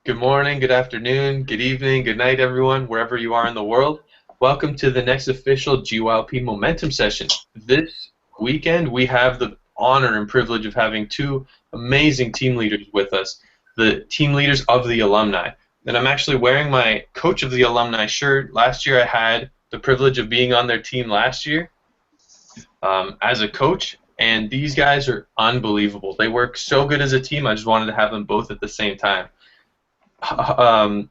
Good morning, good afternoon, good evening, good night, everyone, wherever you are in the world. Welcome to the next official GYLP Momentum session. This weekend, we have the honor and privilege of having two amazing team leaders with us, the team leaders of the Alumni. And I'm actually wearing my Coach of the Alumni shirt. Last year, I had the privilege of being on their team last year as a coach, and these guys are unbelievable. They work so good as a team. I just wanted to have them both at the same time.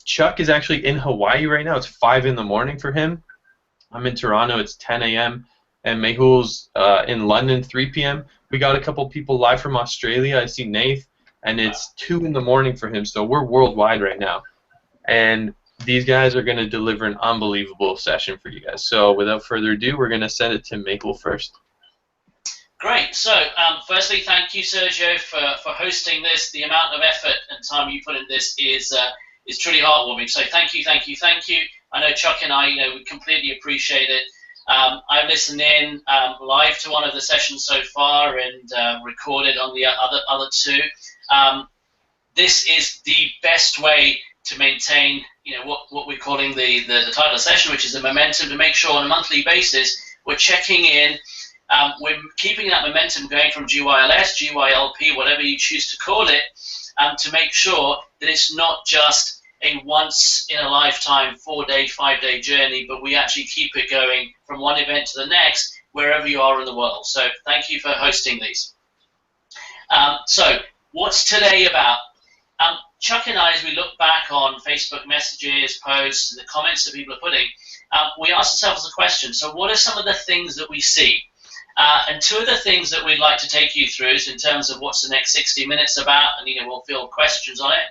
Chuck is actually in Hawaii right now. It's 5 in the morning for him. I'm in Toronto. It's 10 a.m. And Mehul's in London, 3 p.m. We got a couple people live from Australia. I see Nath, and it's 2 in the morning for him. So we're worldwide right now. And these guys are going to deliver an unbelievable session for you guys. So without further ado, we're going to send it to Mehul first. Great. So, firstly, thank you, Sergio, for hosting this. The amount of effort and time you put in this is truly heartwarming. So, thank you, thank you, thank you. I know Chuck and I, we completely appreciate it. I've listened in live to one of the sessions so far and recorded on the other two. This is the best way to maintain, what we're calling the title session, which is the momentum, to make sure on a monthly basis we're checking in. We're keeping that momentum going from GYLS, GYLP, whatever you choose to call it, to make sure that it's not just a once-in-a-lifetime 4-day, 5-day journey, but we actually keep it going from one event to the next, wherever you are in the world. So thank you for hosting these. So what's today about? Chuck and I, as we look back on Facebook messages, posts, the comments that people are putting, we ask ourselves the question, so what are some of the things that we see? And two of the things that we'd like to take you through is in terms of what's the next 60 minutes about, and we'll field questions on it.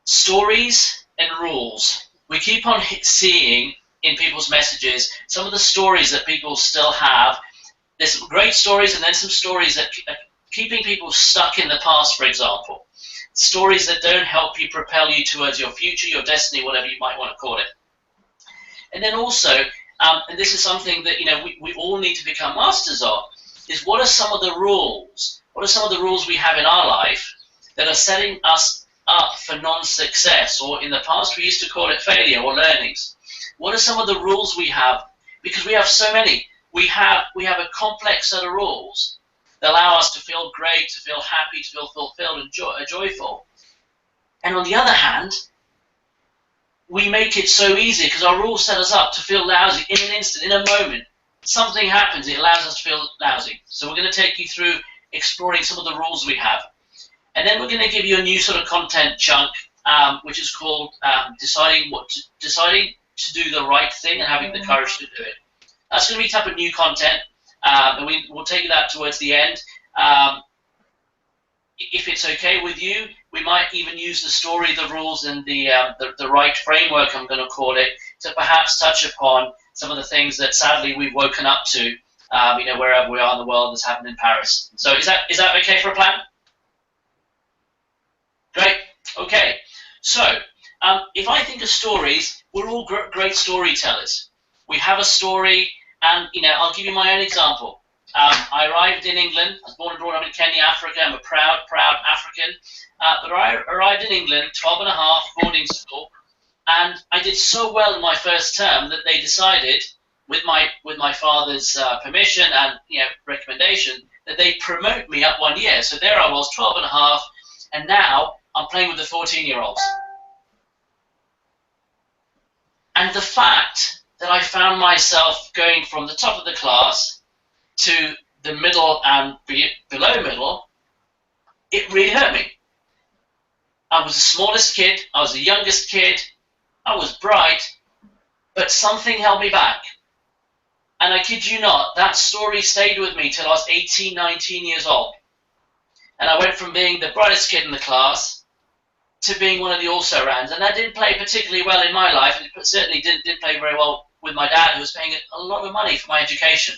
Stories and rules. We keep on seeing in people's messages some of the stories that people still have. There's some great stories and then some stories that are keeping people stuck in the past, for example. Stories that don't help you propel you towards your future, your destiny, whatever you might want to call it. And then also, and this is something that we all need to become masters of, is what are some of the rules? What are some of the rules we have in our life that are setting us up for non-success, or in the past we used to call it failure or learnings? What are some of the rules we have? Because we have so many. We have a complex set of rules that allow us to feel great, to feel happy, to feel fulfilled and joyful. And on the other hand, we make it so easy because our rules set us up to feel lousy in an instant, in a moment. Something happens, it allows us to feel lousy. So we're going to take you through exploring some of the rules we have. And then we're going to give you a new sort of content chunk, which is called deciding to do the right thing and having the courage to do it. That's going to be a type of new content, and we'll take that towards the end. If it's okay with you, we might even use the story, the rules, and the right framework, I'm going to call it, to perhaps touch upon some of the things that sadly we've woken up to, wherever we are in the world. That's happened in Paris. So is that okay for a plan? Great. Okay. So if I think of stories, we're all great storytellers. We have a story, and I'll give you my own example. I arrived in England. I was born and brought up in Kenya, Africa. I'm a proud African. But I arrived in England, 12 and a half, boarding school, and I did so well in my first term that they decided, with my father's permission and recommendation, that they promote me up 1 year. So there I was, 12 and a half, and now I'm playing with the 14-year-olds. And the fact that I found myself going from the top of the class to the middle and below middle, it really hurt me. I was the smallest kid, I was the youngest kid, I was bright, but something held me back. And I kid you not, that story stayed with me till I was 18, 19 years old. And I went from being the brightest kid in the class to being one of the also-rans. And that didn't play particularly well in my life, and it certainly didn't play very well with my dad, who was paying a lot of money for my education.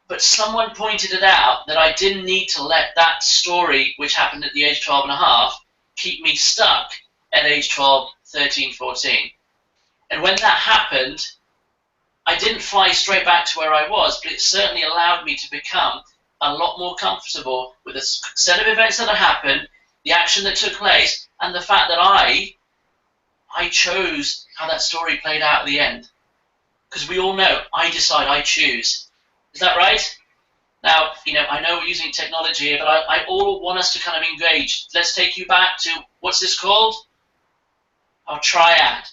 But someone pointed it out that I didn't need to let that story, which happened at the age of 12 and a half, keep me stuck at age 12, 13, 14. And when that happened, I didn't fly straight back to where I was, but it certainly allowed me to become a lot more comfortable with a set of events that had happened, the action that took place, and the fact that I chose how that story played out at the end. Because we all know, I decide, I choose. Is that right? Now, I know we're using technology here, but I all want us to kind of engage. Let's take you back to, what's this called? Our triad.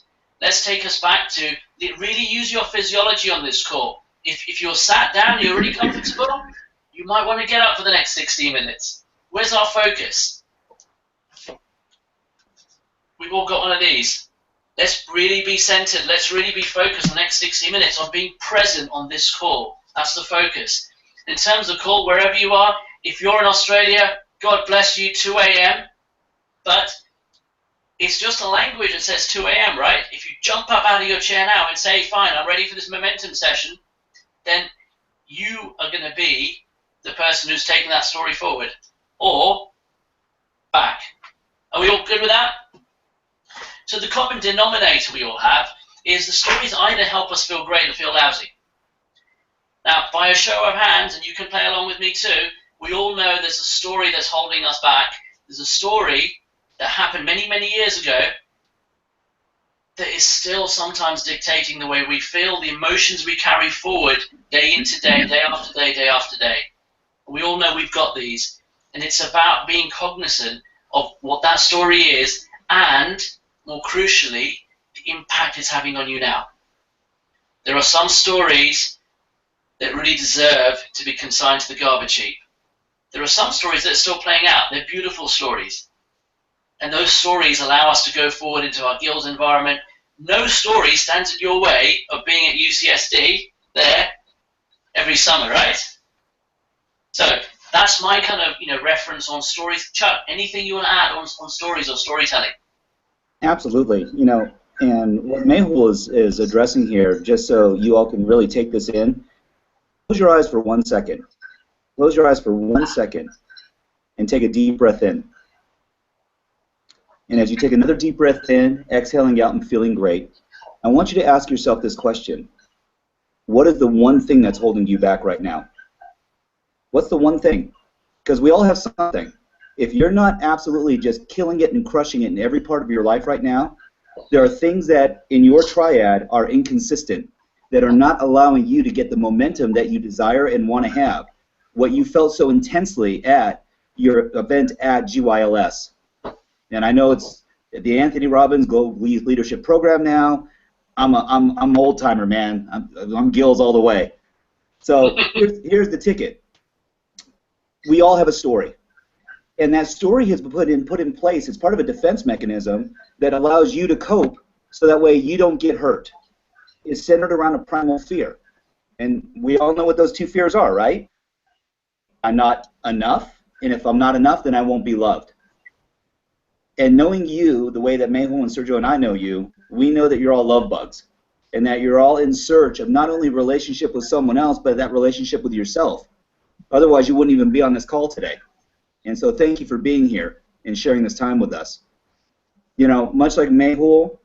Let's take us back to, really use your physiology on this call. If you're sat down, you're really comfortable, you might want to get up for the next 60 minutes. Where's our focus? We've all got one of these. Let's really be centered. Let's really be focused on the next 60 minutes on being present on this call. That's the focus. In terms of call, wherever you are, if you're in Australia, God bless you, 2 a.m. But it's just a language that says 2 a.m., right? If you jump up out of your chair now and say, fine, I'm ready for this momentum session, then you are going to be the person who's taking that story forward. Or back. Are we all good with that? So the common denominator we all have is the stories either help us feel great or feel lousy. Now, by a show of hands, and you can play along with me too, we all know there's a story that's holding us back. There's a story that happened many, many years ago that is still sometimes dictating the way we feel, the emotions we carry forward day into day, day after day, day after day. We all know we've got these, and it's about being cognizant of what that story is and, more crucially, the impact it's having on you now. There are some stories that really deserve to be consigned to the garbage heap. There are some stories that are still playing out. They're beautiful stories. And those stories allow us to go forward into our guild environment. No story stands in your way of being at UCSD there every summer, right? So that's my kind of reference on stories. Chuck, anything you want to add on stories or storytelling? Absolutely. And what Mehul is addressing here, just so you all can really take this in, close your eyes for 1 second. Close your eyes for 1 second and take a deep breath in. And as you take another deep breath in, exhaling out and feeling great, I want you to ask yourself this question. What is the one thing that's holding you back right now? What's the one thing? Because we all have something. If you're not absolutely just killing it and crushing it in every part of your life right now, there are things that in your triad are inconsistent, that are not allowing you to get the momentum that you desire and want to have. What you felt so intensely at your event at GYLS. And I know it's the Anthony Robbins Global Leadership Program now. I'm old timer, man. I'm Gills all the way. So here's the ticket. We all have a story, and that story has been put in place. It's part of a defense mechanism that allows you to cope, so that way you don't get hurt. It's centered around a primal fear, and we all know what those two fears are, right? I'm not enough, and if I'm not enough, then I won't be loved. And knowing you, the way that Mehul and Sergio and I know you, we know that you're all love bugs, and that you're all in search of not only relationship with someone else, but that relationship with yourself. Otherwise, you wouldn't even be on this call today. And so thank you for being here and sharing this time with us. Much like Mehul,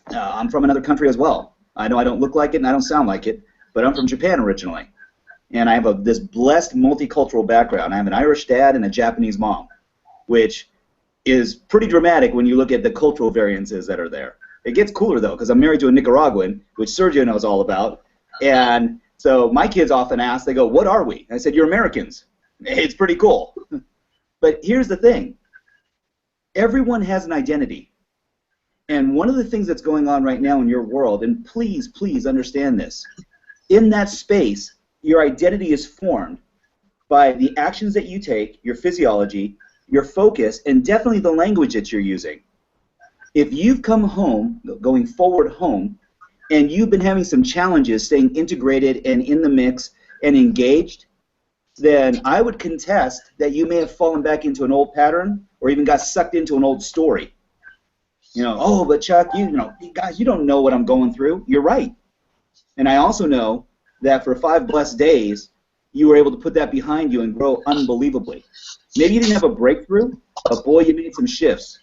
I'm from another country as well. I know I don't look like it and I don't sound like it, but I'm from Japan originally. And I have this blessed multicultural background. I have an Irish dad and a Japanese mom, which is pretty dramatic when you look at the cultural variances that are there. It gets cooler, though, because I'm married to a Nicaraguan, which Sergio knows all about. And so my kids often ask, they go, what are we? And I said, you're Americans. It's pretty cool. But here's the thing. Everyone has an identity. And one of the things that's going on right now in your world, and please, please understand this, in that space, your identity is formed by the actions that you take, your physiology, your focus, and definitely the language that you're using. If you've come home, going forward home, and you've been having some challenges staying integrated and in the mix and engaged, then I would contest that you may have fallen back into an old pattern or even got sucked into an old story. Oh, but Chuck, guys, you don't know what I'm going through. You're right. And I also know that for 5 blessed days, you were able to put that behind you and grow unbelievably. Maybe you didn't have a breakthrough, but boy, you made some shifts.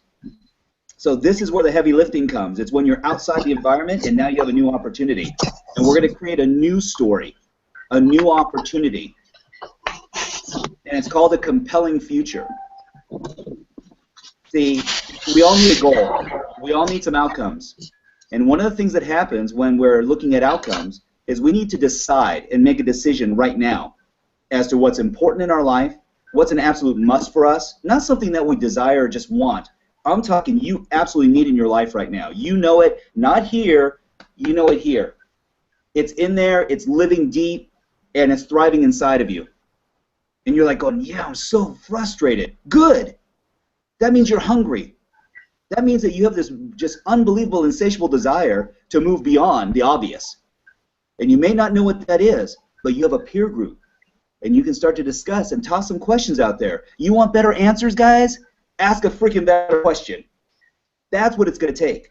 So this is where the heavy lifting comes. It's when you're outside the environment and now you have a new opportunity. And we're going to create a new story, a new opportunity. And it's called a compelling future. See, we all need a goal. We all need some outcomes. And one of the things that happens when we're looking at outcomes is we need to decide and make a decision right now as to what's important in our life, what's an absolute must for us, not something that we desire or just want. I'm talking you absolutely need in your life right now. You know it, not here, you know it here. It's in there, it's living deep, and it's thriving inside of you. And you're like going, yeah, I'm so frustrated. Good. That means you're hungry. That means that you have this just unbelievable, insatiable desire to move beyond the obvious. And you may not know what that is, but you have a peer group. And you can start to discuss and toss some questions out there. You want better answers, guys? Ask a freaking better question. That's what it's going to take.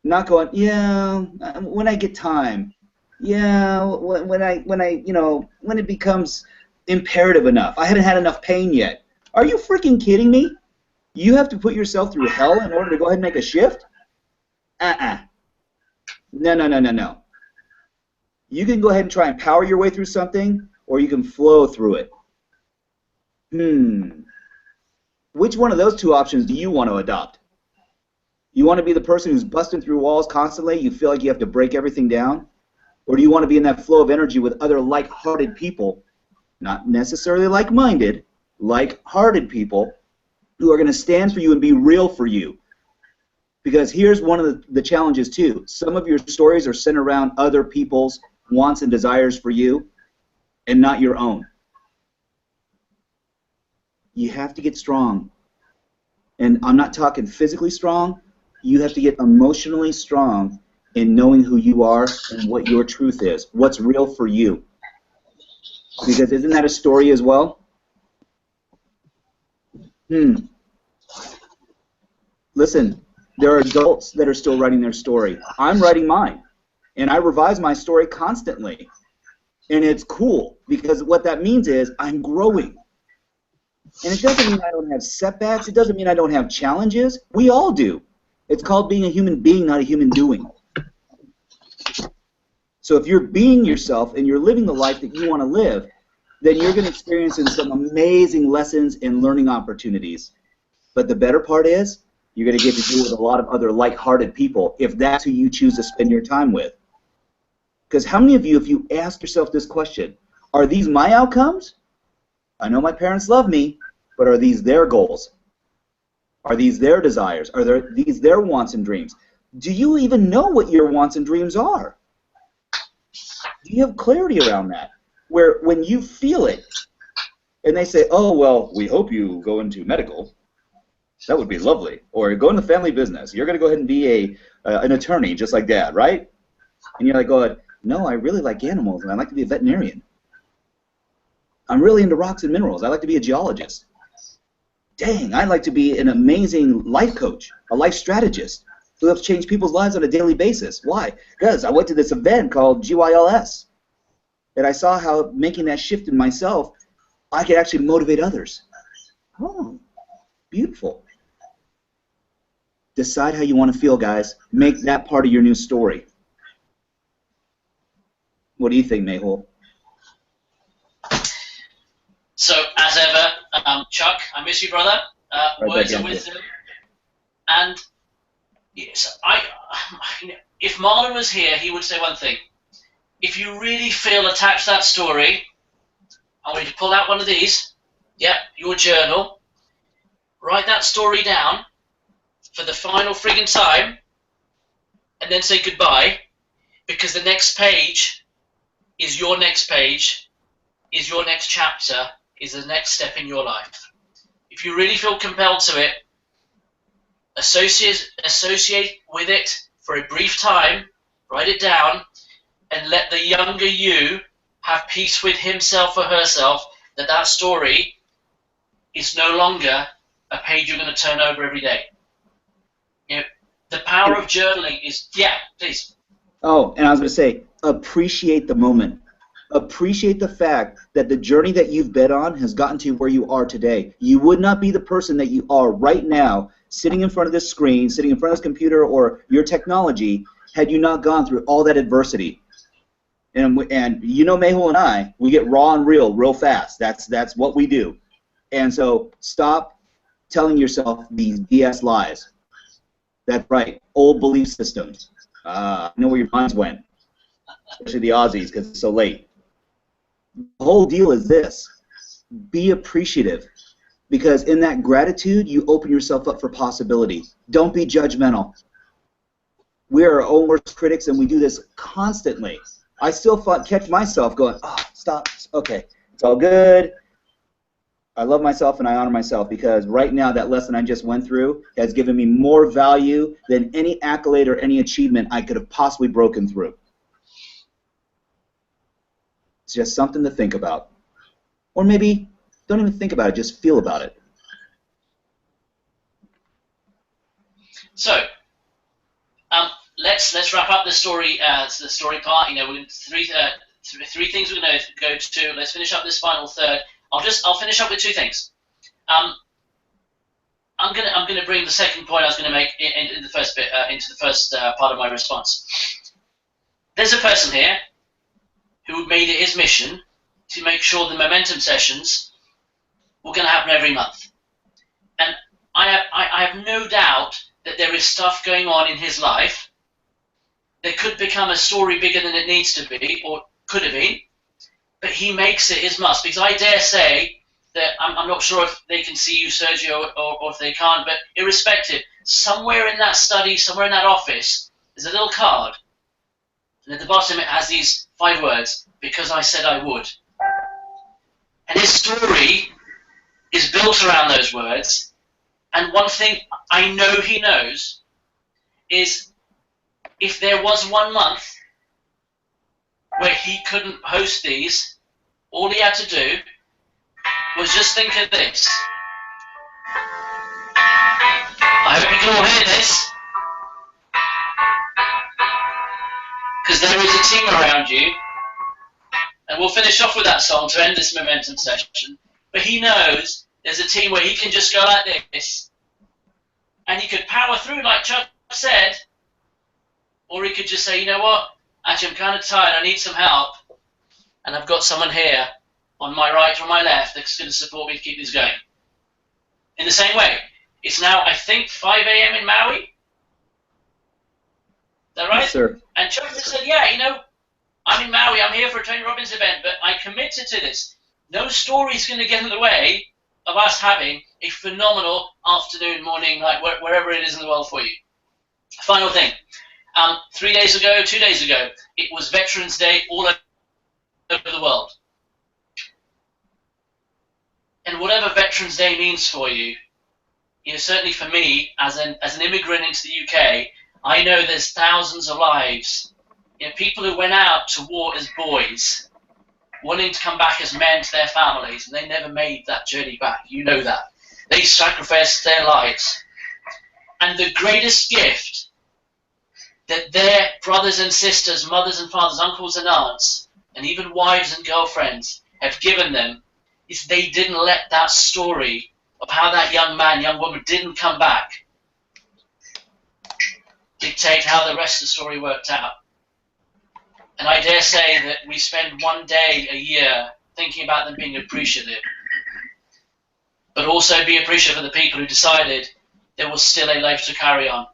Not going, yeah, when I get time. Yeah, when it becomes imperative enough. I haven't had enough pain yet. Are you freaking kidding me? You have to put yourself through hell in order to go ahead and make a shift? No. You can go ahead and try and power your way through something, or you can flow through it. Which one of those two options do you want to adopt? You want to be the person who's busting through walls constantly, you feel like you have to break everything down? Or do you want to be in that flow of energy with other like-hearted people, not necessarily like-minded, like-hearted people, who are going to stand for you and be real for you? Because here's one of the challenges too. Some of your stories are centered around other people's wants and desires for you and not your own. You have to get strong. And I'm not talking physically strong. You have to get emotionally strong in knowing who you are and what your truth is, what's real for you. Because isn't that a story as well? Listen, there are adults that are still writing their story. I'm writing mine, and I revise my story constantly. And it's cool, because what that means is I'm growing. And it doesn't mean I don't have setbacks. It doesn't mean I don't have challenges. We all do. It's called being a human being, not a human doing. So if you're being yourself and you're living the life that you want to live, then you're going to experience some amazing lessons and learning opportunities. But the better part is, you're going to get to deal with a lot of other like-hearted people if that's who you choose to spend your time with. Because how many of you, if you ask yourself this question, are these my outcomes? I know my parents love me, but are these their goals? Are these their desires? Are these their wants and dreams? Do you even know what your wants and dreams are? Do you have clarity around that? Where when you feel it, and they say, oh, well, we hope you go into medical. That would be lovely. Or go into family business. You're going to go ahead and be an attorney just like Dad, right? And you're like, going, no, I really like animals, and I'd like to be a veterinarian. I'm really into rocks and minerals. I'd like to be a geologist. Dang, I'd like to be an amazing life coach, a life strategist who helps change people's lives on a daily basis. Why? Because I went to this event called GYLS, and I saw how making that shift in myself, I could actually motivate others. Oh, beautiful. Decide how you want to feel, guys. Make that part of your new story. What do you think, Mehul? So, as ever, Chuck, I miss you, brother. Words of wisdom. And yes, if Marlon was here, he would say one thing. If you really feel attached to that story, I want you to pull out one of these. Yep, your journal. Write that story down for the final friggin' time, and then say goodbye, because the next page is your next page, is your next chapter, is the next step in your life. If you really feel compelled to it, associate with it for a brief time, write it down, and let the younger you have peace with himself or herself that that story is no longer a page you're going to turn over every day. You know, the power of journaling is, yeah, please. Oh, and I was going to say, appreciate the moment. Appreciate the fact that the journey that you've been on has gotten to where you are today. You would not be the person that you are right now, sitting in front of this screen, sitting in front of this computer or your technology, had you not gone through all that adversity. And you know, Mehul and I, we get raw and real fast. That's what we do. And so stop, telling yourself these BS lies. That's right, old belief systems. I know where your minds went, especially the Aussies because it's so late. The whole deal is this. Be appreciative, because in that gratitude, you open yourself up for possibility. Don't be judgmental. We are our own worst critics, and we do this constantly. I still catch myself going, oh, stop, okay, it's all good. I love myself and I honor myself, because right now that lesson I just went through has given me more value than any accolade or any achievement I could have possibly broken through. It's just something to think about. Or maybe don't even think about it, just feel about it. So, let's wrap up the story part. You know, we're three things we're going to go to. Let's finish up this final third. I'll finish up with two things. I'm gonna bring the second point I was going to make in the first bit into the first part of my response. There's a person here who made it his mission to make sure the momentum sessions were going to happen every month, and I have no doubt that there is stuff going on in his life that could become a story bigger than it needs to be, or could have been, but he makes it his must, because I dare say that, I'm not sure if they can see you, Sergio, or if they can't, but irrespective, somewhere in that study, somewhere in that office, there's a little card, and at the bottom it has these 5 words, because I said I would. And his story is built around those words, and one thing I know he knows is, if there was one month where he couldn't host these, all he had to do was just think of this. I hope you can all hear this, because there is a team around you, and we'll finish off with that song to end this momentum session. But he knows there's a team where he can just go like this, and he could power through like Chuck said, or he could just say, you know what, actually I'm kind of tired, I need some help, and I've got someone here on my right or my left that's going to support me to keep this going. In the same way, it's now, I think, 5 a.m. in Maui. Is that right? Yes, sir. And Chuck just said, yeah, you know, I'm in Maui, I'm here for a Tony Robbins event, but I committed to this. No story's going to get in the way of us having a phenomenal afternoon, morning, night, wherever it is in the world for you. Final thing. 2 days ago, it was Veterans Day all over the world. And whatever Veterans Day means for you, you know, certainly for me, as an immigrant into the UK, I know there's thousands of lives. You know, people who went out to war as boys, wanting to come back as men to their families, and they never made that journey back. You know that. They sacrificed their lives. And the greatest gift that their brothers and sisters, mothers and fathers, uncles and aunts, and even wives and girlfriends have given them is they didn't let that story of how that young man, young woman didn't come back dictate how the rest of the story worked out. And I dare say that we spend one day a year thinking about them being appreciative, but also be appreciative of the people who decided there was still a life to carry on.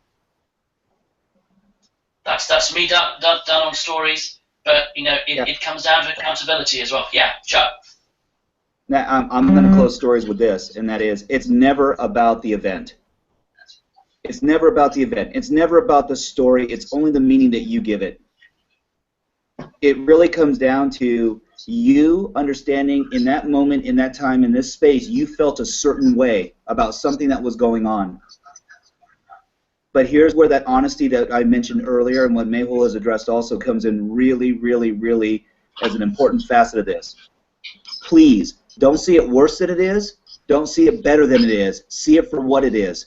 That's me done on stories, but you know it comes down to accountability as well. Yeah, Chuck. Now, I'm going to close stories with this, and that is, it's never about the event. It's never about the event. It's never about the story. It's only the meaning that you give it. It really comes down to you understanding in that moment, in that time, in this space, you felt a certain way about something that was going on. But here's where that honesty that I mentioned earlier and what Mehul has addressed also comes in really, really, really as an important facet of this. Please, don't see it worse than it is. Don't see it better than it is. See it for what it is.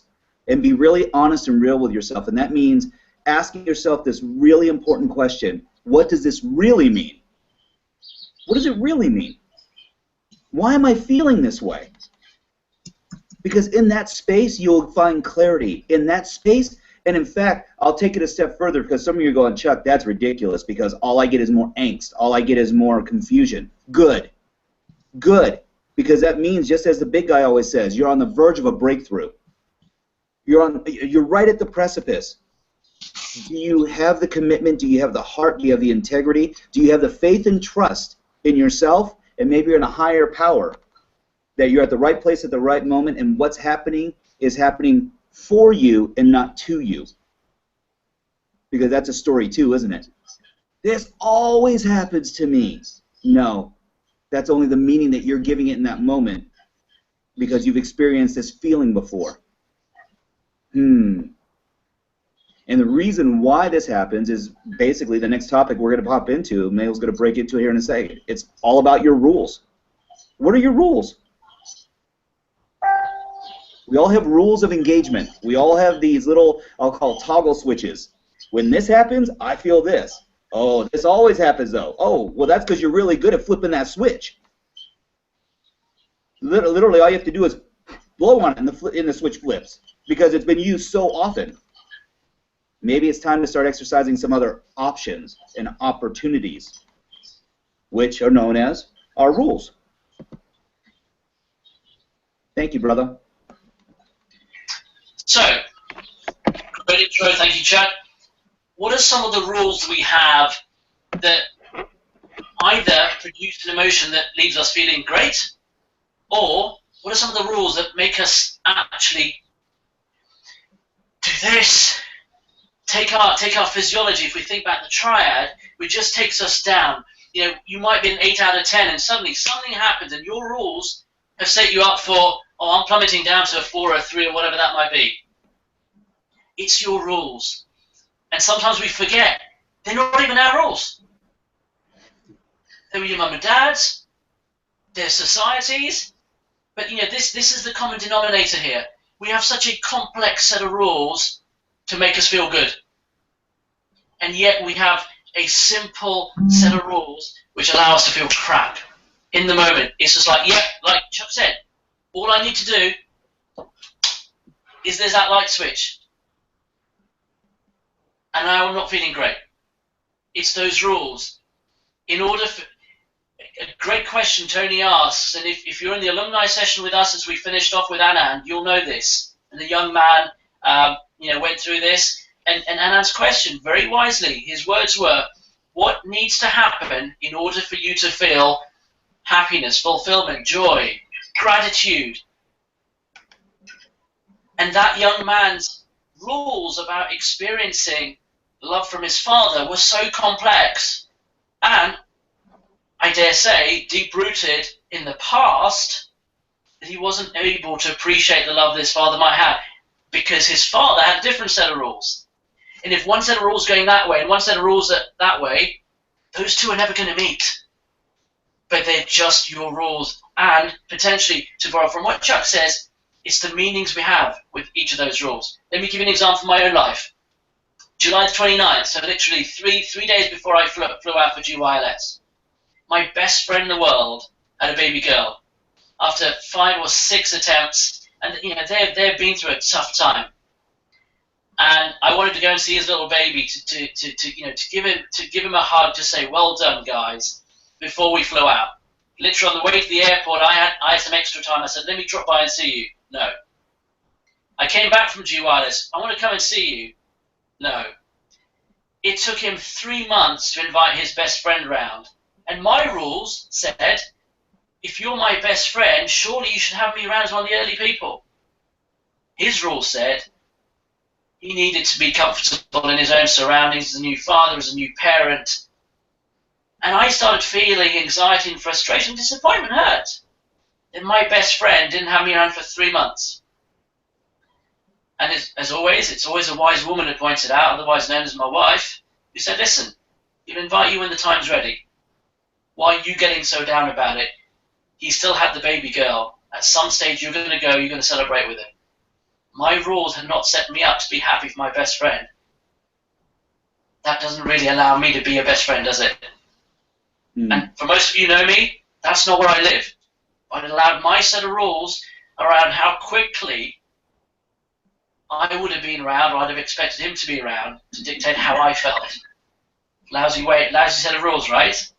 And be really honest and real with yourself. And that means asking yourself this really important question. What does this really mean? What does it really mean? Why am I feeling this way? Because in that space, you'll find clarity. In that space, and in fact, I'll take it a step further because some of you are going, Chuck, that's ridiculous because all I get is more angst. All I get is more confusion. Good. Good. Because that means, just as the big guy always says, you're on the verge of a breakthrough. You're right at the precipice. Do you have the commitment? Do you have the heart? Do you have the integrity? Do you have the faith and trust in yourself, and maybe you're in a higher power, that you're at the right place at the right moment, and what's happening is happening for you and not to you? Because that's a story too, isn't it? This always happens to me. No, that's only the meaning that you're giving it in that moment, because you've experienced this feeling before. And the reason why this happens is basically the next topic we're going to pop into. Mehul's going to break into here in a second. It's all about your rules. What are your rules? We all have rules of engagement. We all have these little, I'll call toggle switches. When this happens, I feel this. Oh, this always happens though. Oh, well, that's because you're really good at flipping that switch. Literally, all you have to do is blow on it and the switch flips, because it's been used so often. Maybe it's time to start exercising some other options and opportunities, which are known as our rules. Thank you, brother. So, great intro, thank you, Chuck. What are some of the rules we have that either produce an emotion that leaves us feeling great, or what are some of the rules that make us actually do this? Take our physiology. If we think back the triad, it just takes us down. You know, you might be an 8 out of 10, and suddenly something happens, and your rules have set you up for, oh, I'm plummeting down to a 4 or a 3 or whatever that might be. It's your rules. And sometimes we forget they're not even our rules. They were your mum and dad's, they're society's, but you know, this is the common denominator here. We have such a complex set of rules to make us feel good. And yet we have a simple set of rules which allow us to feel crap in the moment. It's just like, yeah, like Chuck said, all I need to do is there's that light switch. And now I'm not feeling great. It's those rules. In order for, a great question Tony asks, and if you're in the alumni session with us as we finished off with Anand, you'll know this. And the young man went through this. And Anand's question, very wisely, his words were, what needs to happen in order for you to feel happiness, fulfillment, joy, gratitude? And that young man's rules about experiencing love from his father were so complex and, I dare say, deep-rooted in the past that he wasn't able to appreciate the love that his father might have because his father had a different set of rules. And if one set of rules going that way and one set of rules that way, those two are never going to meet. But they're just your rules. And potentially, to borrow from what Chuck says, it's the meanings we have with each of those rules. Let me give you an example from my own life. July the 29th, so literally three days before I flew out for GYLS, my best friend in the world had a baby girl. After 5 or 6 attempts, and you know they've been through a tough time. And I wanted to go and see his little baby to give him a hug, to say well done guys, before we flew out. Literally on the way to the airport, I had some extra time. I said, let me drop by and see you. No. I came back from GYLS. I want to come and see you. No. It took him 3 months to invite his best friend round. And my rules said, if you're my best friend, surely you should have me around as one of the early people. His rules said he needed to be comfortable in his own surroundings as a new father, as a new parent. And I started feeling anxiety and frustration, disappointment, hurt. Then my best friend didn't have me around for 3 months. And as always, it's always a wise woman who points it out, otherwise known as my wife, who said, listen, he'll invite you when the time's ready. Why are you getting so down about it? He still had the baby girl. At some stage you're going to go, you're going to celebrate with him. My rules had not set me up to be happy for my best friend. That doesn't really allow me to be a best friend, does it? And for most of you know me, that's not where I live. I'd allowed my set of rules around how quickly I would have been around, or I'd have expected him to be around, to dictate how I felt. Lousy set of rules, right?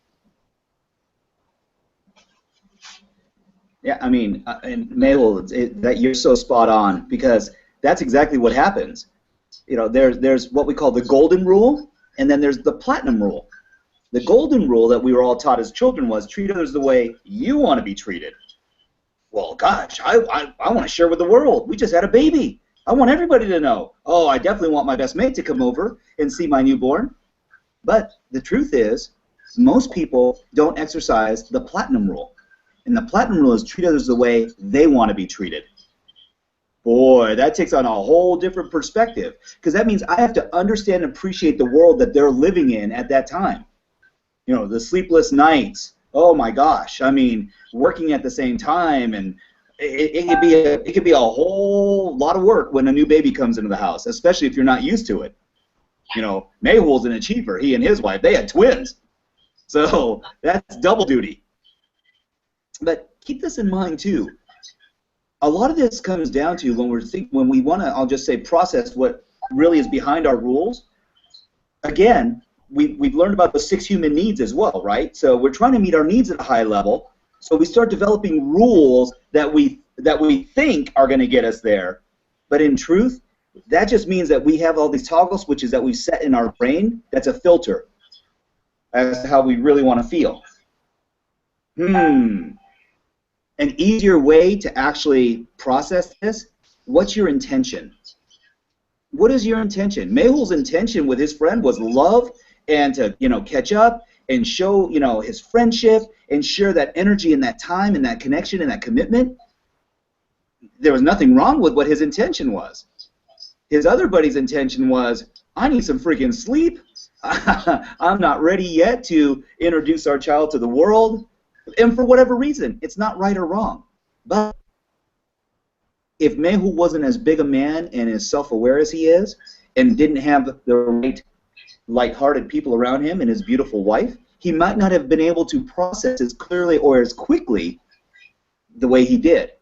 Yeah, I mean, and Mehul, that you're so spot on, because that's exactly what happens. You know, there's what we call the golden rule, and then there's the platinum rule. The golden rule that we were all taught as children was treat others the way you want to be treated. Well, gosh, I want to share with the world. We just had a baby. I want everybody to know. Oh, I definitely want my best mate to come over and see my newborn. But the truth is, most people don't exercise the platinum rule. And the platinum rule is treat others the way they want to be treated. Boy, that takes on a whole different perspective, because that means I have to understand and appreciate the world that they're living in at that time. You know, the sleepless nights. Oh my gosh, I mean, working at the same time, and it could be a whole lot of work when a new baby comes into the house, especially if you're not used to it. You know, Mehul's an achiever. He and his wife, they had twins, so that's double duty. But keep this in mind too. A lot of this comes down to when we want to, I'll just say, process what really is behind our rules. Again, we've learned about the 6 human needs as well, right? So we're trying to meet our needs at a high level. So we start developing rules that we think are going to get us there. But in truth, that just means that we have all these toggle switches that we've set in our brain. That's a filter as to how we really want to feel. An easier way to actually process this, what's your intention? What is your intention? Mehul's intention with his friend was love and to, you know, catch up and show, you know, his friendship and share that energy and that time and that connection and that commitment. There was nothing wrong with what his intention was. His other buddy's intention was, I need some freaking sleep. I'm not ready yet to introduce our child to the world. And for whatever reason, it's not right or wrong. But if Mehul wasn't as big a man and as self-aware as he is, and didn't have the right light-hearted people around him and his beautiful wife, he might not have been able to process as clearly or as quickly the way he did.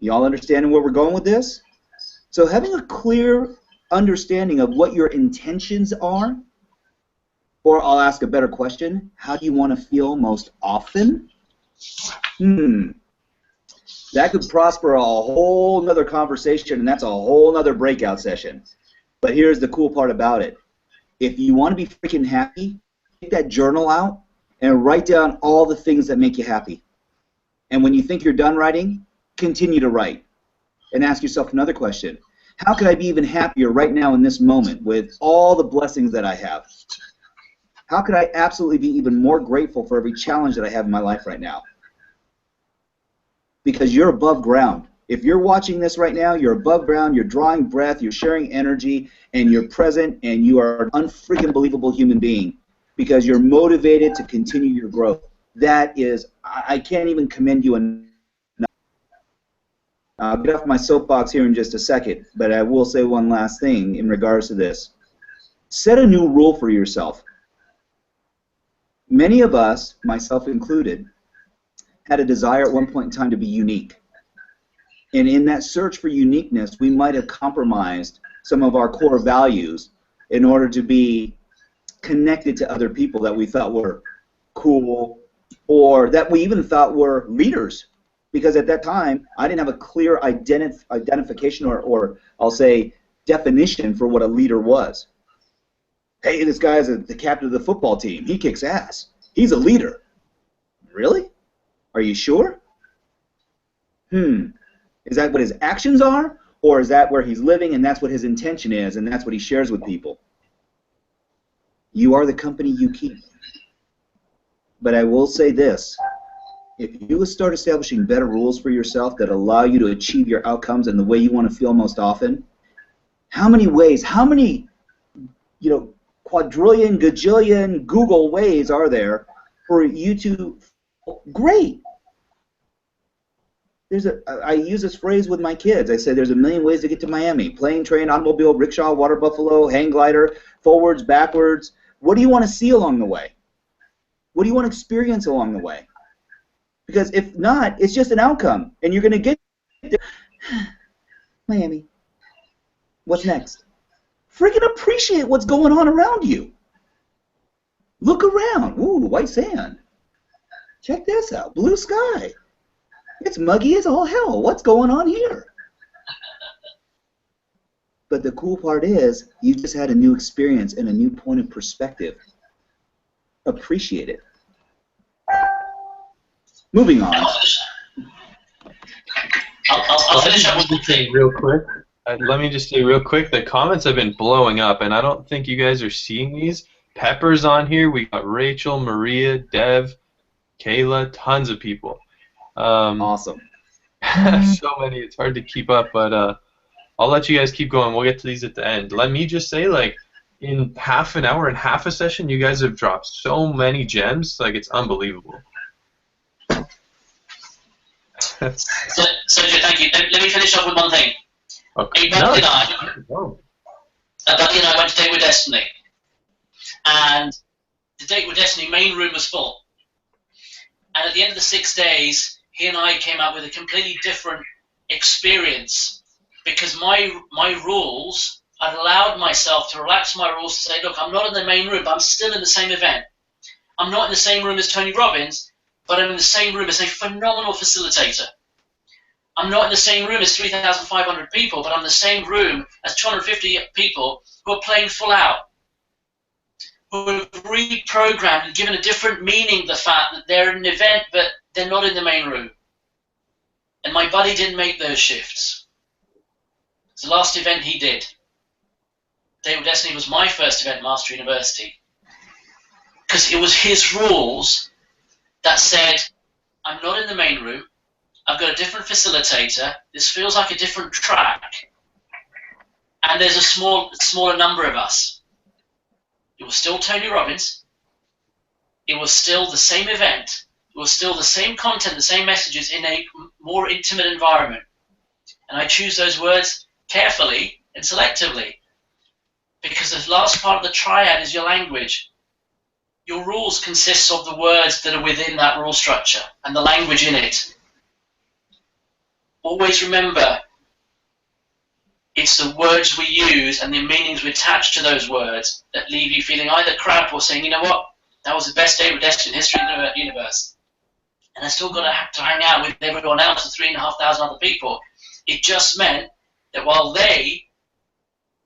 You all understanding where we're going with this? So having a clear understanding of what your intentions are, or I'll ask a better question, how do you want to feel most often? That could prosper a whole nother conversation, and that's a whole nother breakout session. But here's the cool part about it. If you want to be freaking happy, take that journal out and write down all the things that make you happy. And when you think you're done writing, continue to write. And ask yourself another question. How could I be even happier right now in this moment with all the blessings that I have? How could I absolutely be even more grateful for every challenge that I have in my life right now? Because you're above ground. If you're watching this right now, you're above ground, you're drawing breath, you're sharing energy, and you're present, and you are an unfreaking believable human being because you're motivated to continue your growth. That is, I can't even commend you enough. I'll get off my soapbox here in just a second, but I will say one last thing in regards to this. Set a new rule for yourself. Many of us, myself included, had a desire at one point in time to be unique. And in that search for uniqueness, we might have compromised some of our core values in order to be connected to other people that we thought were cool or that we even thought were leaders. Because at that time, I didn't have a clear identification or I'll say definition for what a leader was. Hey, this guy is the captain of the football team. He kicks ass. He's a leader. Really? Are you sure? Is that what his actions are? Or is that where he's living and that's what his intention is and that's what he shares with people? You are the company you keep. But I will say this. If you start establishing better rules for yourself that allow you to achieve your outcomes and the way you want to feel most often, how many ways, how many, quadrillion, gajillion Google ways are there for you to great? I use this phrase with my kids. I say there's a million ways to get to Miami. Plane, train, automobile, rickshaw, water buffalo, hang glider, forwards, backwards. What do you want to see along the way? What do you want to experience along the way? Because if not, it's just an outcome, and you're going to get there. Miami. What's next? Freaking appreciate what's going on around you. Look around. Ooh, white sand. Check this out. Blue sky. It's muggy as all hell. What's going on here? But the cool part is you just had a new experience and a new point of perspective. Appreciate it. Moving on. I'll finish up with the thing. Real quick. Let me just say real quick, the comments have been blowing up, and I don't think you guys are seeing these. Pepper's on here. We got Rachel, Maria, Dev, Kayla, tons of people. Awesome. So many, it's hard to keep up, but I'll let you guys keep going. We'll get to these at the end. Let me just say, like, in half an hour and half a session, you guys have dropped so many gems. Like, it's unbelievable. So thank you. Let me finish off with one thing. Okay. Buddy and I went to Date with Destiny, and the Date with Destiny main room was full. And at the end of the 6 days, he and I came out with a completely different experience, because my rules, I'd allowed myself to relax my rules to say, look, I'm not in the main room, but I'm still in the same event. I'm not in the same room as Tony Robbins, but I'm in the same room as a phenomenal facilitator. I'm not in the same room as 3,500 people, but I'm in the same room as 250 people who are playing full out, who have reprogrammed and given a different meaning to the fact that they're in an event, but they're not in the main room. And my buddy didn't make those shifts. It's the last event he did. Date with Destiny was my first event, Master University. Because it was his rules that said, I'm not in the main room, I've got a different facilitator, this feels like a different track, and there's a smaller number of us. It was still Tony Robbins, it was still the same event, it was still the same content, the same messages in a more intimate environment. And I choose those words carefully and selectively, because the last part of the triad is your language. Your rules consist of the words that are within that rule structure and the language in it. Always remember, it's the words we use and the meanings we attach to those words that leave you feeling either crap or saying, you know what, that was the best Date with Destiny in history of the universe. And I still got to have to hang out with everyone else, the 3,500 other people. It just meant that while they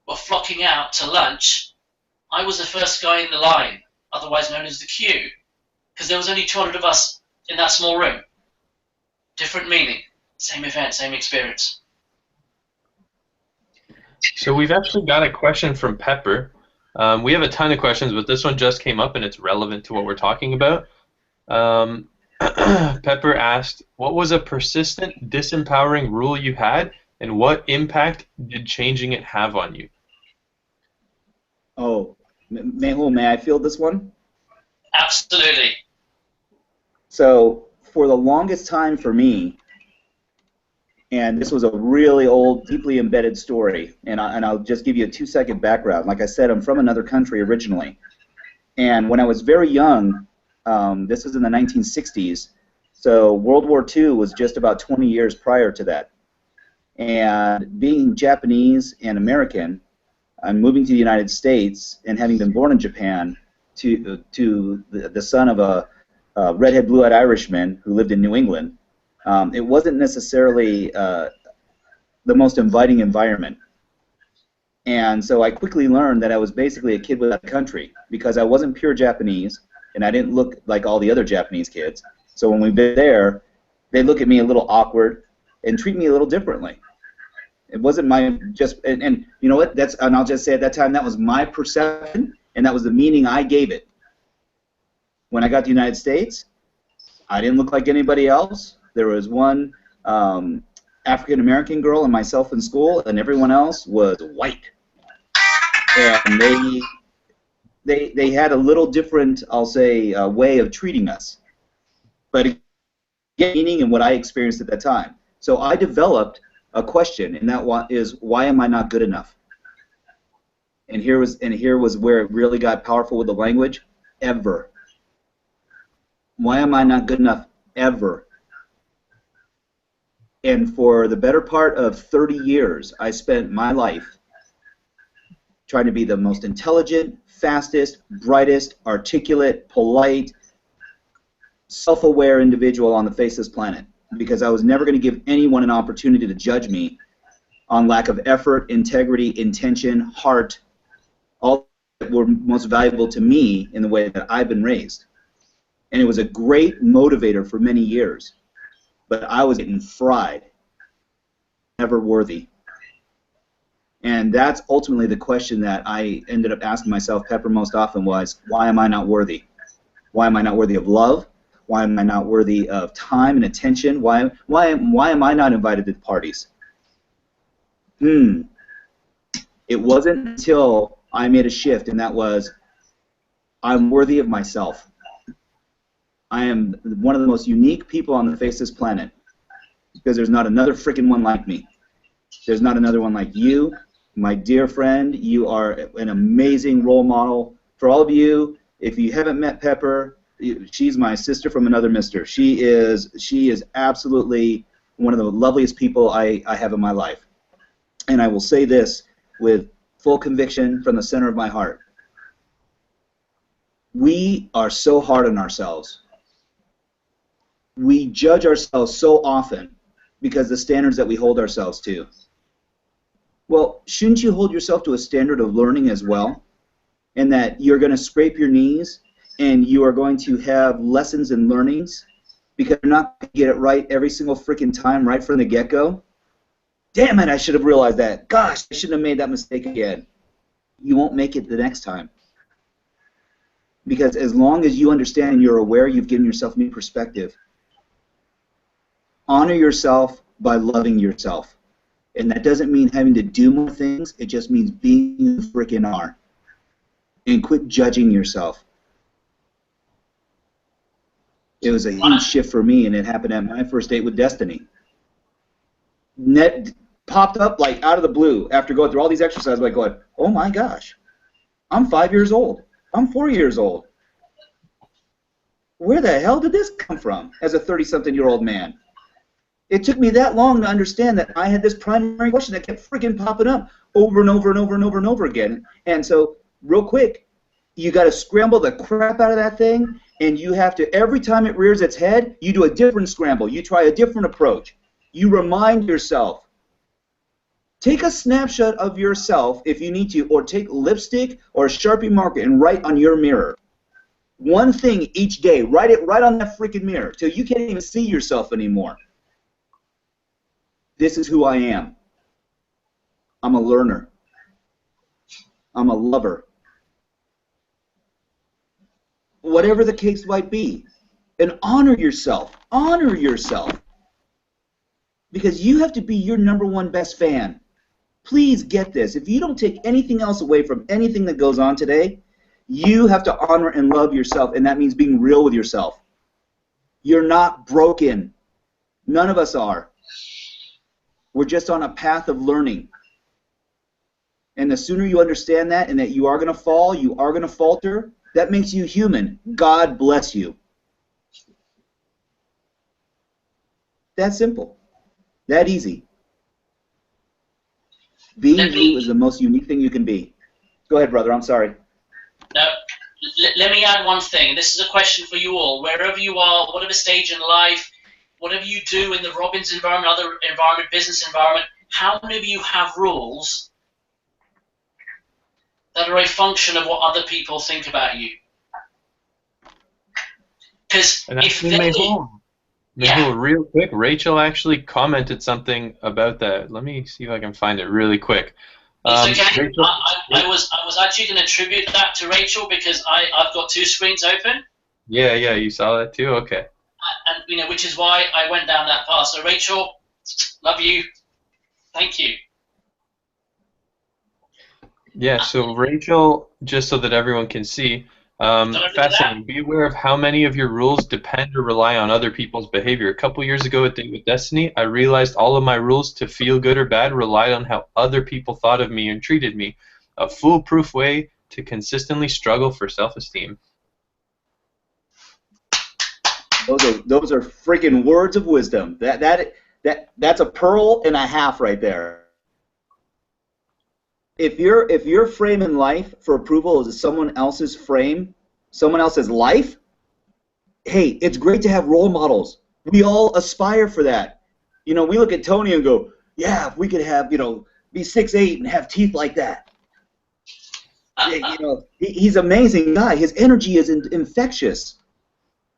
were flocking out to lunch, I was the first guy in the line, otherwise known as the queue, because there was only 200 of us in that small room. Different meaning, same event, same experience. So we've actually got a question from Pepper. We have a ton of questions, but this one just came up and it's relevant to what we're talking about. Pepper asked, what was a persistent, disempowering rule you had, and what impact did changing it have on you? Oh, Mehul, may I field this one? Absolutely. So for the longest time for me, and this was a really old, deeply embedded story, and I'll just give you a 2-second background. Like I said, I'm from another country originally, and when I was very young, this was in the 1960s, so World War II was just about 20 years prior to that. And being Japanese and American, I'm moving to the United States, and having been born in Japan, to the son of a redhead, blue-eyed Irishman who lived in New England, it wasn't necessarily the most inviting environment. And so I quickly learned that I was basically a kid without a country, because I wasn't pure Japanese, and I didn't look like all the other Japanese kids. So when we've been there, they look at me a little awkward and treat me a little differently. It wasn't my and you know what? And I'll just say at that time, that was my perception, and that was the meaning I gave it. When I got to the United States, I didn't look like anybody else. There was one African-American girl and myself in school, and everyone else was white. And they had a little different, I'll say, way of treating us. But again, meaning and what I experienced at that time. So I developed a question, and that is, why am I not good enough? And here was where it really got powerful with the language. Ever. Why am I not good enough? Ever. And for the better part of 30 years, I spent my life trying to be the most intelligent, fastest, brightest, articulate, polite, self-aware individual on the face of this planet. because I was never going to give anyone an opportunity to judge me on lack of effort, integrity, intention, heart, all that were most valuable to me in the way that I've been raised. And it was a great motivator for many years. But I was getting fried, never worthy. And that's ultimately the question that I ended up asking myself, Pepper, most often was, why am I not worthy? Why am I not worthy of love? Why am I not worthy of time and attention? Why am I not invited to the parties? It wasn't until I made a shift, and that was, I'm worthy of myself. I am one of the most unique people on the face of this planet, because there's not another freaking one like me. There's not another one like you, my dear friend. You are an amazing role model. For all of you, if you haven't met Pepper, she's my sister from another mister. She is absolutely one of the loveliest people I have in my life. And I will say this with full conviction from the center of my heart. We are so hard on ourselves. We judge ourselves so often because the standards that we hold ourselves to. Well, shouldn't you hold yourself to a standard of learning as well? And that you're going to scrape your knees and you are going to have lessons and learnings because you're not going to get it right every single freaking time right from the get-go? Damn it, I should have realized that. Gosh, I shouldn't have made that mistake again. You won't make it the next time. Because as long as you understand and you're aware, you've given yourself new perspective. Honor yourself by loving yourself. And that doesn't mean having to do more things. It just means being who you freaking are. And quit judging yourself. It was a huge shift for me, and it happened at my first date with Destiny. Net popped up like out of the blue after going through all these exercises, like going, oh my gosh, I'm 5 years old. I'm 4 years old. Where the hell did this come from as a 30-something-year-old man? It took me that long to understand that I had this primary question that kept freaking popping up over and over and over and over and over again. And so, real quick, you got to scramble the crap out of that thing, and you have to, every time it rears its head, you do a different scramble. You try a different approach. You remind yourself. Take a snapshot of yourself if you need to, or take lipstick or a Sharpie marker and write on your mirror. One thing each day. Write it right on that freaking mirror till you can't even see yourself anymore. This is who I am. I'm a learner. I'm a lover. Whatever the case might be. And honor yourself. Honor yourself. Because you have to be your #1 best fan. Please get this. If you don't take anything else away from anything that goes on today, you have to honor and love yourself, and that means being real with yourself. You're not broken. None of us are. We're just on a path of learning. And the sooner you understand that and that you are going to fall, you are going to falter, that makes you human. God bless you. That simple. That easy. Being you is the most unique thing you can be. Go ahead, brother. I'm sorry. No, let me add one thing. This is a question for you all. Wherever you are, whatever stage in life, whatever you do in the Robbins environment, other environment, business environment, how many of you have rules that are a function of what other people think about you? Because if they... Mehul, real quick, Rachel actually commented something about that. Let me see if I can find it really quick. Rachel, I was actually going to attribute that to Rachel because I've got 2 screens open. Yeah, you saw that too? Okay. And which is why I went down that path. So Rachel, love you. Thank you. Yeah, so Rachel, just so that everyone can see, fascinating. Be aware of how many of your rules depend or rely on other people's behavior. A couple years ago at Date with Destiny, I realized all of my rules, to feel good or bad, relied on how other people thought of me and treated me. A foolproof way to consistently struggle for self-esteem. Those are freaking words of wisdom. That's a pearl and a half right there. If your frame in life for approval is someone else's frame, someone else's life, hey, it's great to have role models. We all aspire for that. You know, we look at Tony and go, yeah, if we could have, you know, be 6'8" and have teeth like that. You know, he's an amazing guy. His energy is infectious.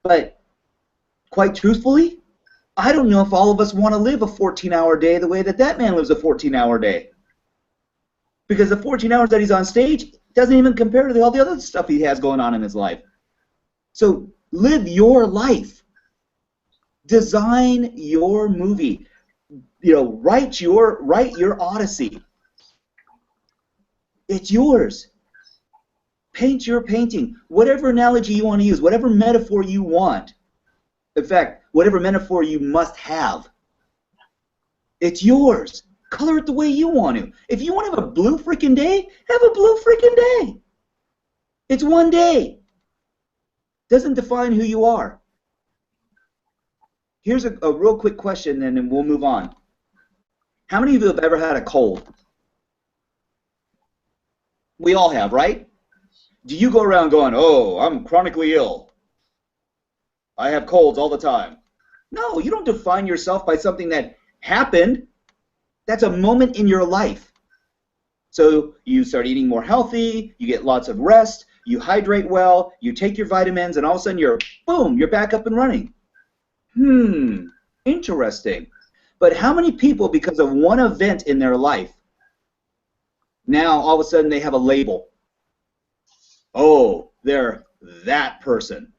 But quite truthfully, I don't know if all of us want to live a 14-hour day the way that that man lives a 14-hour day. Because the 14 hours that he's on stage doesn't even compare to all the other stuff he has going on in his life. So live your life. Design your movie. You know, write your Odyssey. It's yours. Paint your painting. Whatever analogy you want to use, whatever metaphor you want. In fact, whatever metaphor you must have. It's yours. Color it the way you want to. If you want to have a blue freaking day, have a blue freaking day. It's one day. Doesn't define who you are. Here's a real quick question, and then we'll move on. How many of you have ever had a cold? We all have, right? Do you go around going, oh, I'm chronically ill. I have colds all the time. No, you don't define yourself by something that happened. That's a moment in your life. So you start eating more healthy, you get lots of rest, you hydrate well, you take your vitamins, and all of a sudden boom, you're back up and running. Interesting. But how many people, because of one event in their life, now all of a sudden they have a label? Oh, they're that person.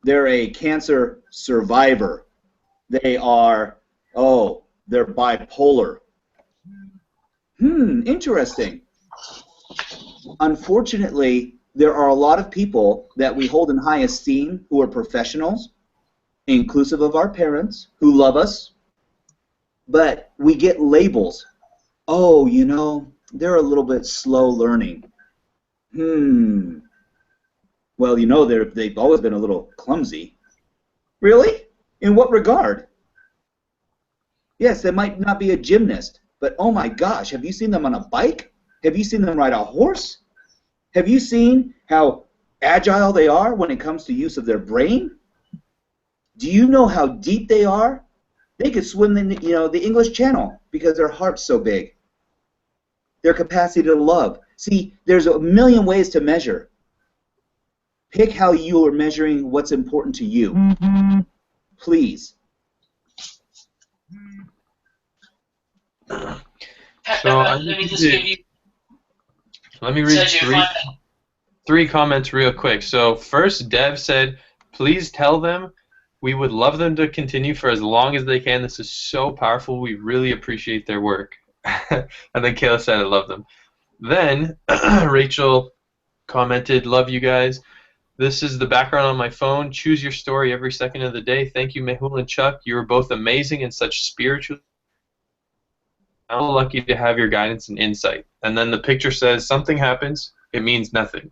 They're a cancer survivor. They are, oh, they're bipolar. Interesting. Unfortunately, there are a lot of people that we hold in high esteem who are professionals, inclusive of our parents, who love us, but we get labels. Oh, you know, they're a little bit slow learning. Well, you know, they've always been a little clumsy. Really? In what regard? Yes, they might not be a gymnast, but oh my gosh, have you seen them on a bike? Have you seen them ride a horse? Have you seen how agile they are when it comes to use of their brain? Do you know how deep they are? They could swim the English Channel because their heart's so big. Their capacity to love. See, there's a million ways to measure. Pick how you are measuring what's important to you. Please. So let me read three comments real quick. So first, Dev said, please tell them we would love them to continue for as long as they can. This is so powerful. We really appreciate their work. And then Kayla said, I love them. Then Rachel commented, love you guys. This is the background on my phone. Choose your story every second of the day. Thank you, Mehul and Chuck. You are both amazing and such spiritual. I'm lucky to have your guidance and insight. And then the picture says, something happens, it means nothing.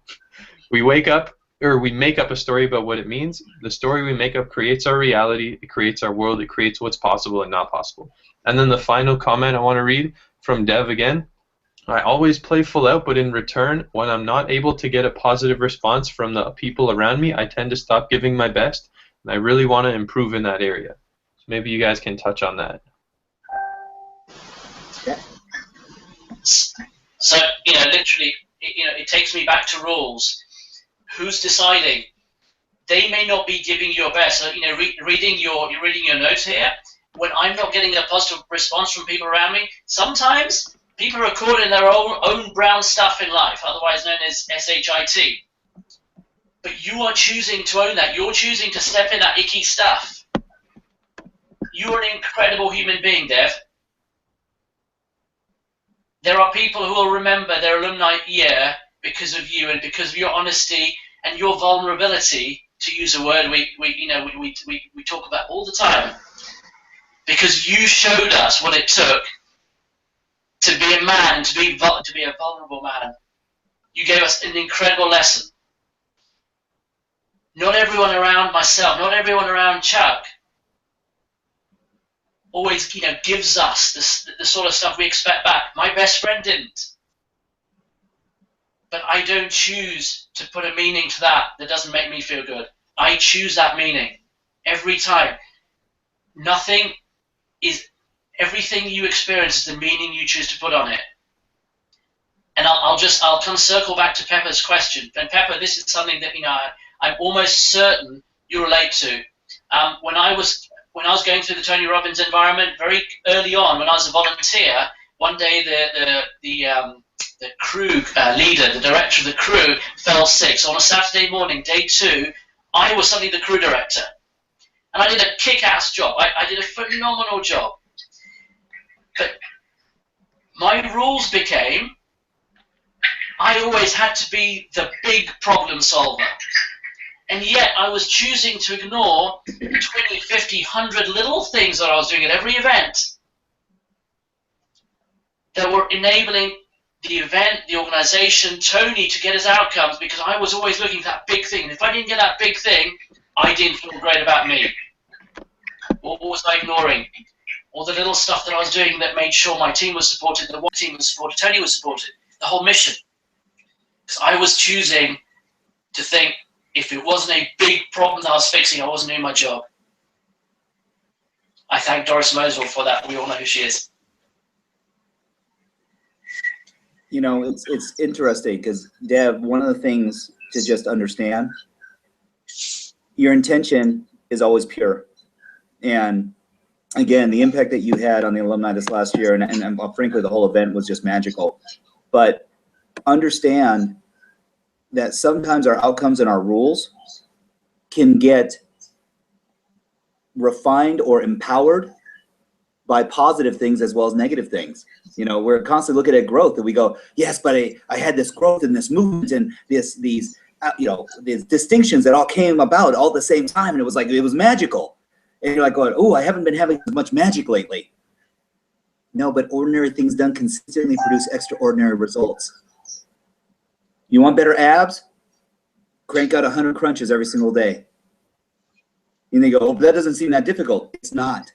We wake up, or we make up a story about what it means. The story we make up creates our reality, it creates our world, it creates what's possible and not possible. And then the final comment I want to read from Dev again. I always play full out, but in return, when I'm not able to get a positive response from the people around me, I tend to stop giving my best, and I really want to improve in that area. So maybe you guys can touch on that. So, literally, it takes me back to rules. Who's deciding? They may not be giving your best. So, reading your notes here, when I'm not getting a positive response from people around me, sometimes people are caught in their own brown stuff in life, otherwise known as SHIT. But you are choosing to own that. You're choosing to step in that icky stuff. You are an incredible human being, Dev. There are people who will remember their alumni year because of you and because of your honesty and your vulnerability, to use a word we talk about all the time. Because you showed us what it took to be a man, to be a vulnerable man. You gave us an incredible lesson. Not everyone around myself, not everyone around Chuck always, gives us the sort of stuff we expect back. My best friend didn't. But I don't choose to put a meaning to that doesn't make me feel good. I choose that meaning. every time. Nothing is, everything you experience is the meaning you choose to put on it. And I'll kind of circle back to Pepper's question. And Pepper, this is something that, you know, I'm almost certain you relate to. When I was going through the Tony Robbins environment very early on, when I was a volunteer, one day the crew leader, the director of the crew, fell sick. So on a Saturday morning, day 2, I was suddenly the crew director. And I did a kick-ass job. I did a phenomenal job. But my rules became, I always had to be the big problem solver. And yet I was choosing to ignore 20, 50, 100 little things that I was doing at every event that were enabling the event, the organization, Tony to get his outcomes, because I was always looking for that big thing. And if I didn't get that big thing, I didn't feel great about me. What was I ignoring? All the little stuff that I was doing that made sure my team was supported, the one team was supported, Tony was supported, the whole mission. Because I was choosing to think, if it wasn't a big problem that I was fixing, I wasn't doing my job. I thank Doris Mosel for that. We all know who she is. You know, it's interesting because, Dev, one of the things to just understand, your intention is always pure. And again, the impact that you had on the alumni this last year, and frankly, the whole event was just magical. But understand that sometimes our outcomes and our rules can get refined or empowered by positive things as well as negative things. You know, we're constantly looking at growth and we go, yes, but I had this growth and this movement and these distinctions that all came about all at the same time, and it was like, it was magical. And you're like going, oh, I haven't been having as much magic lately. No, but ordinary things done consistently produce extraordinary results. You want better abs? Crank out 100 crunches every single day. And they go, oh, that doesn't seem that difficult. It's not.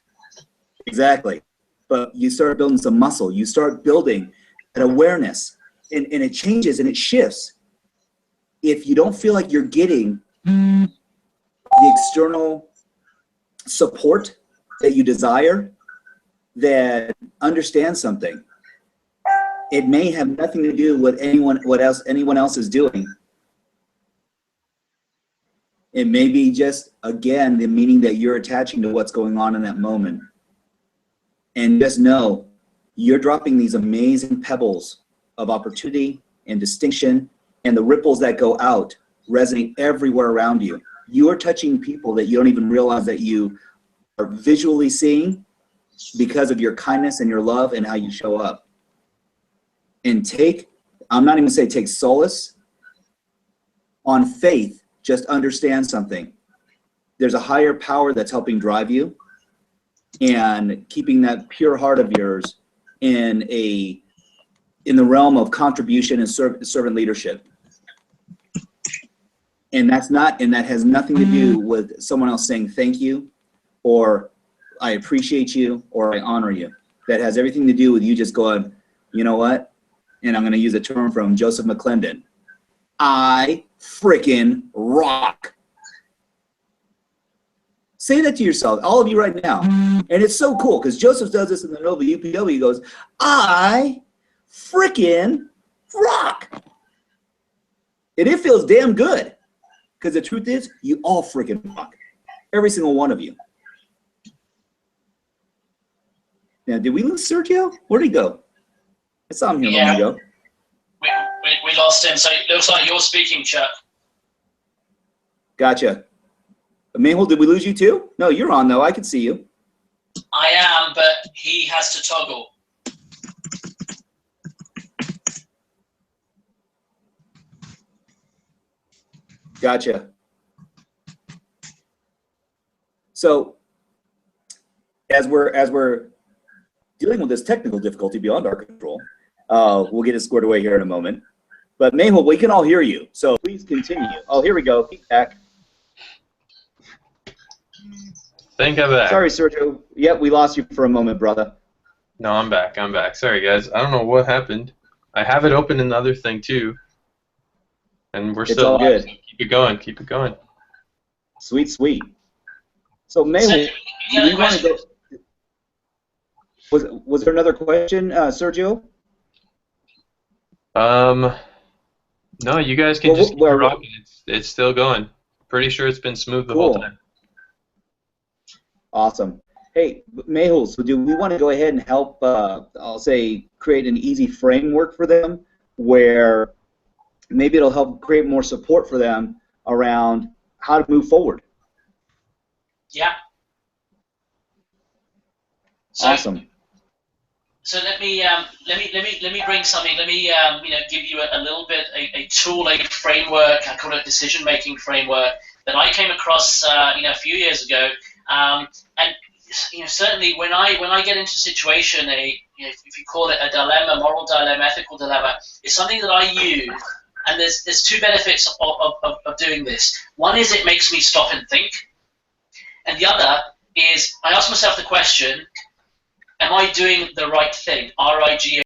Exactly. But you start building some muscle. You start building an awareness. And it changes and it shifts. If you don't feel like you're getting the external support that you desire, then understand something. It may have nothing to do with anyone else is doing. It may be just, again, the meaning that you're attaching to what's going on in that moment. And just know, you're dropping these amazing pebbles of opportunity and distinction, and the ripples that go out resonate everywhere around you. You are touching people that you don't even realize that you are visually seeing because of your kindness and your love and how you show up. And I'm not even saying take solace on faith, just understand something. There's a higher power that's helping drive you, and keeping that pure heart of yours in the realm of contribution and servant leadership. And that has nothing to do with someone else saying thank you, or I appreciate you, or I honor you. That has everything to do with you just going, you know what? And I'm going to use a term from Joseph McClendon. I frickin' rock. Say that to yourself, all of you right now. And it's so cool because Joseph does this in the Nova UPW. He goes, I frickin' rock. And it feels damn good because the truth is, you all frickin' rock. Every single one of you. Now, did we lose Sergio? Where'd he go? I saw him here a moment ago. We lost him, so it looks like you're speaking, Chuck. Gotcha. Mehul, did we lose you too? No, you're on though. I can see you. I am, but he has to toggle. Gotcha. So as we're dealing with this technical difficulty beyond our control, we'll get it squared away here in a moment. But Mehul, we can all hear you, so please continue. Oh, here we go. He's back. Think I'm back. Sorry, Sergio. Yep, we lost you for a moment, brother. No, I'm back. I'm back. Sorry, guys. I don't know what happened. I have it open in the other thing too, and we're It's still all live. good. Keep it going. Keep it going. Sweet, sweet. So Mehul, any other questions? Was there another question, Sergio? No, you guys can just keep it Well, rocking. It's still going. Pretty sure it's been smooth the whole time. Awesome. Hey, Mehul, so do we want to go ahead and help, I'll say, create an easy framework for them where maybe it'll help create more support for them around how to move forward? Yeah. So, awesome. So let me bring something. Let me give you a little bit a tool, a framework. I call it decision-making framework that I came across a few years ago. And certainly when I get into a situation, if you call it a dilemma, moral dilemma, ethical dilemma, it's something that I use. And there's two benefits of doing this. One is it makes me stop and think, and the other is I ask myself the question: am I doing the right thing? RIGHT.